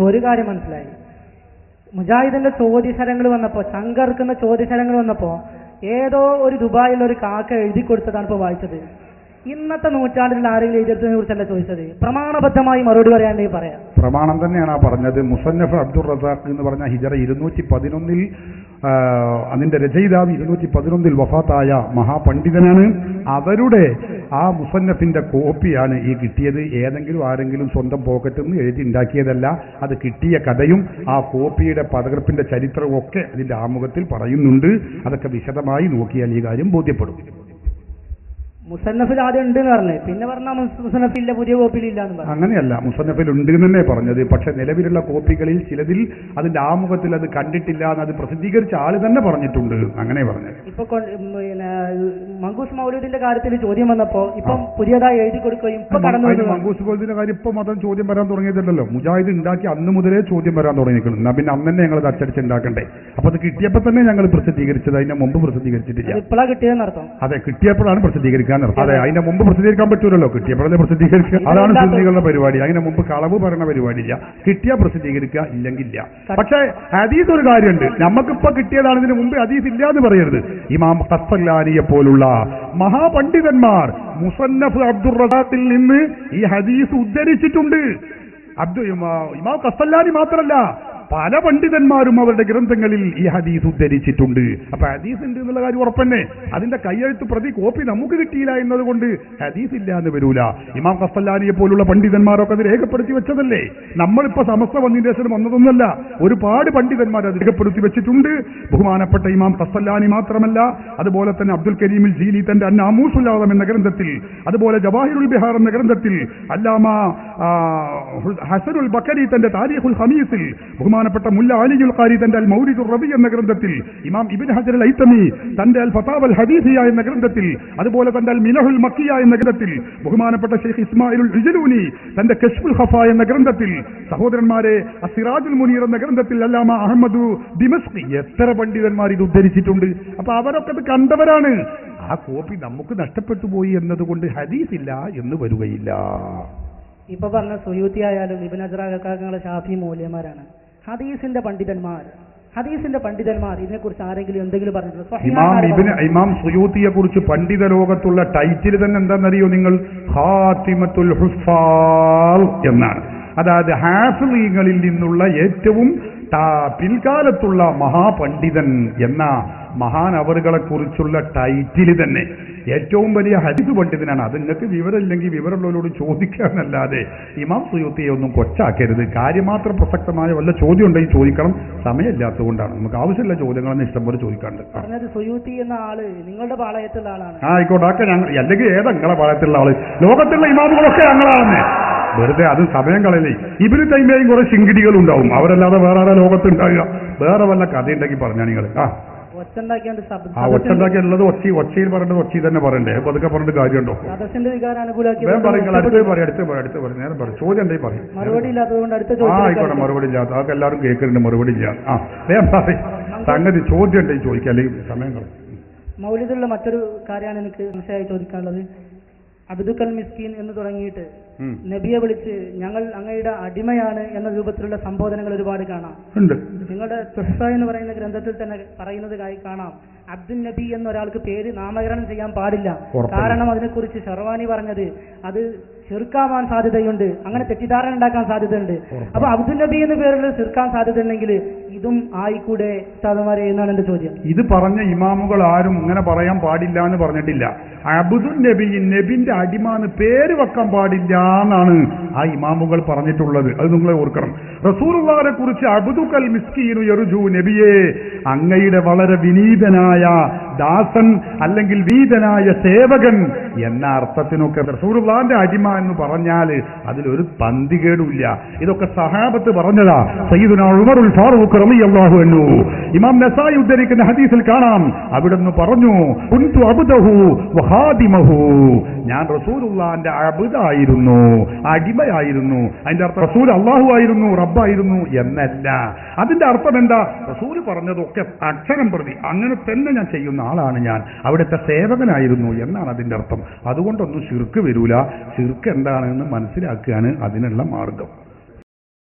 ഒരു കാര്യം മനസ്സിലായി. മുജാഹിദിന്റെ ചോദ്യശരങ്ങൾ വന്നപ്പോൾ, ശങ്കർക്കുന്ന ചോദ്യശരങ്ങൾ വന്നപ്പോൾ ഏതോ ഒരു ദുബായിലുള്ള ഒരു കാക്ക എഴുതി കൊടുത്തതാണ് ഇപ്പോൾ വായിച്ചത്. ഇന്നത്തെ നൂറ്റാണ്ടിൽ ആരെങ്കിലും എഴുതിയതിനെ കുറിച്ചല്ല ചോദിച്ചത്. പ്രമാണബദ്ധമായി മറുപടി പറയാണ്ടെങ്കിൽ പറയാം. പ്രമാണം തന്നെയാണ് പറഞ്ഞത്. മുസന്നഫ് അബ്ദുൾ റസാഖ് എന്ന് പറഞ്ഞ ഹിജറ 211 അതിന്റെ രചയിതാവ് 211 വഫാത്തായ മഹാപണ്ഡിതനാണ്. അവരുടെ ആ മുസന്നഫിന്റെ കോപ്പിയാണ് ഈ കിട്ടിയത്. ഏതെങ്കിലും ആരെങ്കിലും സ്വന്തം പോക്കറ്റിൽ നിന്ന് എഴുതി ഉണ്ടാക്കിയതല്ല. അത് കിട്ടിയ കഥയും ആ കോപ്പിയുടെ പകർപ്പിന്റെ ചരിത്രവും ഒക്കെ അതിന്റെ ആമുഖത്തിൽ പറയുന്നുണ്ട്. അതൊക്കെ വിശദമായി നോക്കിയാൽ ഈ കാര്യം ബോധ്യപ്പെടും. മുസന്നഫിൽ ആദ്യം ഉണ്ട് എന്ന് പറഞ്ഞേ, പിന്നെ പറഞ്ഞാൽ മുസന്നഫില്ല, പുതിയ കോപ്പിയിലില്ല എന്ന് പറഞ്ഞു. അങ്ങനെയല്ല, മുസന്നഫിൽ ഉണ്ട് എന്ന് തന്നെ പറഞ്ഞത്. പക്ഷെ നിലവിലുള്ള കോപ്പികളിൽ ചിലതിൽ അതിന്റെ ആമുഖത്തിൽ അത് കണ്ടിട്ടില്ല എന്ന് അത് പ്രസിദ്ധീകരിച്ച ആള് തന്നെ പറഞ്ഞിട്ടുണ്ട്. അങ്ങനെ പറഞ്ഞത്. ഇപ്പൊ മങ്കൂസ് മൗലൂദിന്റെ കാര്യത്തിൽ ചോദ്യം വന്നപ്പോ ഇപ്പം പുതിയതായി എഴുതി കൊടുക്കുകയും ഇപ്പൊ കടന്നു മങ്കൂസ് മൗലൂദിന്റെ കാര്യം ഇപ്പൊ മാത്രം ചോദ്യം വരാൻ തുടങ്ങിയതല്ലോ. മുജാഹിദ് ഉണ്ടാക്കി അന്ന് മുതലേ ചോദ്യം വരാൻ തുടങ്ങിയിരിക്കുന്നു. എന്നാ പിന്നെ അന്ന് തന്നെ ഞങ്ങൾ അത് അച്ചടിച്ചുണ്ടാക്കണ്ടേ? അപ്പൊ അത് കിട്ടിയപ്പോൾ തന്നെ ഞങ്ങൾ പ്രസിദ്ധീകരിച്ചത്, അതിന്റെ മുമ്പ് പ്രസിദ്ധീകരിച്ചിട്ടില്ല. ഇപ്പോഴാണ് കിട്ടിയതെന്നർത്ഥം. അതെ, കിട്ടിയപ്പോഴാണ് പ്രസിദ്ധീകരിക്കാൻ. അതെ, അതിന്റെ മുമ്പ് പ്രസിദ്ധീകരിക്കാൻ പറ്റൂലല്ലോ. കിട്ടിയപ്പോഴല്ലേ പ്രസിദ്ധീകരിക്കുക. അതാണ് സുന്നികളുടെ പരിപാടി. അതിന്റെ മുമ്പ് കളവ് പറയുന്ന പരിപാടിയില്ല. കിട്ടിയാ പ്രസിദ്ധീകരിക്കുക, ഇല്ലെങ്കിൽ ഇല്ല. പക്ഷേ ഹദീസ് ഒരു കാര്യമുണ്ട്. നമുക്കിപ്പോ കിട്ടിയതാണ്, ഇതിന് മുമ്പ് ഹദീസ് ഇല്ല എന്ന് പറയരുത്. ഇമാം ഖസ്സലാനിയെ പോലുള്ള മഹാപണ്ഡിതന്മാർ മുസന്നഫ് അബ്ദുർ റസാഖിൽ നിന്ന് ഈ ഹദീസ് ഉദ്ധരിച്ചിട്ടുണ്ട്. ഇമാം ഖസ്സലാനി മാത്രമല്ല, പല പണ്ഡിതന്മാരും അവരുടെ ഗ്രന്ഥങ്ങളിൽ ഈ ഹദീസ് ഉദ്ധരിച്ചിട്ടുണ്ട്. അപ്പൊ ഹദീസ് ഉണ്ട് എന്നുള്ള കാര്യം ഉറപ്പന്നെ. അതിന്റെ കയ്യെഴുത്ത് പ്രതി കോപ്പി നമുക്ക് കിട്ടിയില്ല എന്നതുകൊണ്ട് ഹദീസ് ഇല്ല എന്ന് വരൂല. ഇമാം ഖസ്സലാനിയെ പോലുള്ള പണ്ഡിതന്മാരൊക്കെ അത് രേഖപ്പെടുത്തി വെച്ചതല്ലേ. നമ്മളിപ്പോ സമസ്ത വന്നതിന് ശേഷം വന്നതൊന്നല്ല. ഒരുപാട് പണ്ഡിതന്മാർ അത് രേഖപ്പെടുത്തി വെച്ചിട്ടുണ്ട്. ബഹുമാനപ്പെട്ട ഇമാം ഖസ്സലാനി മാത്രമല്ല, അതുപോലെ തന്നെ അബ്ദുൽ കരീമിൽ ജീലി തന്റെ അന്നാമൂസുൽ ആദം എന്ന ഗ്രന്ഥത്തിൽ, അതുപോലെ ജവാഹിറുൽ ബിഹാർ എന്ന ഗ്രന്ഥത്തിൽ, അല്ലാമ ഹസനുൽ ബക്കരി തന്റെ താരീഖുൽ ഖമീസിൽ, ബഹുമാനപ്പെട്ട മുല്ല അലിയുൽ ഖാരി തന്റെ അൽ മൗലിദുർ റബി എന്ന ഗ്രന്ഥത്തിൽ, ഇമാം ഇബ്നു ഹജർ അൽ ഹൈതമി തന്റെ അൽ ഫതാവ അൽ ഹദീസിയ എന്ന ഗ്രന്ഥത്തിൽ, അതുപോലെ തന്റെ അൽ മിനഹുൽ മക്കിയ എന്ന ഗ്രന്ഥത്തിൽ, ബഹുമാനപ്പെട്ട ഷെയ്ഖ് ഇസ്മായിലുൽ ഇജ്ലൂനി തന്റെ കശ്ഫുൽ ഖഫ എന്ന ഗ്രന്ഥത്തിൽ, സഹോദരന്മാരെ അസിറാജുൽ മുനീർ എന്ന ഗ്രന്ഥത്തിൽ അല്ലാമ അഹമ്മദു ദിമസ്കി, എത്ര പണ്ഡിതന്മാർ ഇത് ഉദ്ധരിച്ചിട്ടുണ്ട്. അപ്പൊ അവരൊക്കെ ഇത് കണ്ടവരാണ്. ആ കോപ്പി നമുക്ക് നഷ്ടപ്പെട്ടു പോയി എന്നതുകൊണ്ട് ഹദീസ് ഇല്ല എന്ന് വരികയില്ല. ഇപ്പൊ പറഞ്ഞ സുയൂത്തി ആയാലും ഇബ്നു ഹജർ ഷാഫി മൗലവിമാരാണ് ഹദീസിന്റെ പണ്ഡിതന്മാർ. ഇതിനെക്കുറിച്ച് ആരെങ്കിലും എന്തെങ്കിലും പറഞ്ഞിട്ടുണ്ടോ? ഇമാം സുയൂത്തിയെ കുറിച്ച് പണ്ഡിത ലോകത്തുള്ള ടൈറ്റിൽ തന്നെ എന്താണെന്നറിയോ നിങ്ങൾ? ഖാത്തിമത്തുൽ ഹുഫാൽ എന്നാണ്. അതായത് ഹാഫിളീങ്ങളിൽ നിന്നുള്ള ഏറ്റവും പിൽക്കാലത്തുള്ള മഹാപണ്ഡിതൻ എന്ന മഹാനവറുകളെ കുറിച്ചുള്ള ടൈറ്റിൽ തന്നെ ഏറ്റവും വലിയ ഹദീസ് പണ്ഡിതനാണ്. അത് നിങ്ങൾക്ക് വിവരമില്ലെങ്കിൽ വിവരമുള്ളവരോട് ചോദിക്കാനല്ലാതെ ഇമാം സുയൂത്തിയെ ഒന്നും കൊച്ചാക്കരുത്. കാര്യമാത്ര പ്രസക്തമായ വല്ല ചോദ്യം ഉണ്ടെങ്കിൽ ചോദിക്കണം. സമയമില്ലാത്തതുകൊണ്ടാണ്. നമുക്ക് ആവശ്യമില്ല ചോദ്യങ്ങളെന്ന് ഇഷ്ടംപോലെ ചോദിക്കാണ്ട്. സുയൂത്തി എന്ന ആള് നിങ്ങളുടെ പാളയത്തുള്ള ആളാണ്. ആയിക്കോട്ടെ, ഒക്കെ ഞങ്ങൾ അല്ലെങ്കിൽ ഏതാ നിങ്ങളെ പാളയത്തുള്ള ആള്? ലോകത്തുള്ള ഇമാമുകളൊക്കെ ഞങ്ങളാണ്. വെറുതെ അത് സമയം കളയില്ലേ. ഇബ്നു തൈമിയയും കുറെ ശിങ്കിടികൾ ഉണ്ടാവും. അവരല്ലാതെ വേറെ ആരാ ലോകത്തുണ്ടാകുക? വേറെ വല്ല കഥയുണ്ടെങ്കിൽ പറഞ്ഞാ നിങ്ങൾ ഒച്ചുണ്ടാക്കിയുള്ളത് ഒച്ചയിൽ പറയേണ്ടത് ഒച്ചയിൽ തന്നെ പറയണ്ടേ? പതുക്കെ പറഞ്ഞിട്ട് കാര്യമുണ്ടോ? നേരം പറയും. ചോദ്യം ഉണ്ടെങ്കിൽ പറയും. ആയിക്കോട്ടെ, മറുപടി ഇല്ലാത്ത അതൊക്കെ എല്ലാവരും കേൾക്കുന്നുണ്ട്. മറുപടി ഇല്ല. വേഗം പറയും. സംഗതി ചോദ്യം ഉണ്ടെങ്കിൽ ചോദിക്കാം, അല്ലെങ്കിൽ സമയം കളയും. മൗലിദുള്ള മറ്റൊരു കാര്യമാണ് എനിക്ക് മനസ്സിലായി ചോദിക്കാനുള്ളത്. അബ്ദുൽ മിസ്കീൻ എന്ന് തുടങ്ങിയിട്ട് നബിയെ വിളിച്ച് ഞങ്ങൾ അങ്ങയുടെ അടിമയാണ് എന്ന രൂപത്തിലുള്ള സംബോധനകൾ ഒരുപാട് കാണാം. നിങ്ങളുടെ തുഹ്ഫ എന്ന് പറയുന്ന ഗ്രന്ഥത്തിൽ തന്നെ പറയുന്നത് കാണാം, അബ്ദുൽ നബി എന്നൊരാൾക്ക് പേര് നാമകരണം ചെയ്യാൻ പാടില്ല. കാരണം അതിനെക്കുറിച്ച് ഷർവാനി പറഞ്ഞത് അത് ചെറുക്കാവാൻ സാധ്യതയുണ്ട്, അങ്ങനെ തെറ്റിദ്ധാരണ ഉണ്ടാക്കാൻ സാധ്യതയുണ്ട്. അപ്പൊ അബ്ദുൽ നബി എന്ന പേരിൽ ചെറുക്കാൻ സാധ്യത ഉണ്ടെങ്കിൽ ഇതും ആയിക്കൂടെ ഉസ്താദുമാരെ എന്നാണ് എന്റെ ചോദ്യം. ഇത് പറഞ്ഞ ഇമാമുകൾ ആരും ഇങ്ങനെ പറയാൻ പാടില്ല എന്ന് പറഞ്ഞിട്ടില്ല. അബ്ദുൽ നബി, നബിന്റെ അടിമ എന്ന് പേര് വെക്കാൻ പാടില്ല എന്നാണ് ആ ഇമാമുകൾ പറഞ്ഞിട്ടുള്ളത്. അത് നിങ്ങൾ ഓർക്കണം. റസൂലുള്ളാഹിനെ കുറിച്ച് അബ്ദുൽ മിസ്കീനു യർജു, നബിയെ അങ്ങയുടെ വളരെ വിനീതനായ ദാസൻ അല്ലെങ്കിൽ വീതനായ സേവകൻ എന്ന അർത്ഥത്തിനൊക്കെ റസൂലുള്ളാഹിന്റെ അടിമ എന്ന് പറഞ്ഞാൽ അതിലൊരു പന്തികേടുമില്ല. ഇതൊക്കെ സഹാബത്ത് പറഞ്ഞതാ. സയ്യിദുനാ ഉമറുൽ ഫാറൂഖ് റളിയല്ലാഹു അൻഹു ഇമാം നസായി ഉദ്ധരിക്കുന്ന ഹദീസിൽ കാണാം. അവിടുന്ന് പറഞ്ഞു, കുൻതു അബ്ദഹു വഖാദിമഹു, ഞാൻ റസൂലുള്ളാഹിന്റെ അബ്ദായിരുന്നു, അടിമയായിരുന്നു. അതിന്റെ അർത്ഥം റസൂൽ അല്ലാഹു ആയിരുന്നു, റബ്ബായിരുന്നു എന്നല്ല. അതിന്റെ അർത്ഥം എന്താ? റസൂൽ പറഞ്ഞതൊക്കെ അക്ഷരം പ്രതി അങ്ങനെ തന്നെ ഞാൻ ചെയ്യുന്ന ആളാണ്, ഞാൻ അവിടുത്തെ സേവകനായിരുന്നു എന്നാണ് അതിന്റെ അർത്ഥം. അതുകൊണ്ടൊന്നും ശിർക്ക് വരൂല. ശിർക്ക് എന്താണെന്ന് മനസ്സിലാക്കുകയാണ് അതിനുള്ള മാർഗം.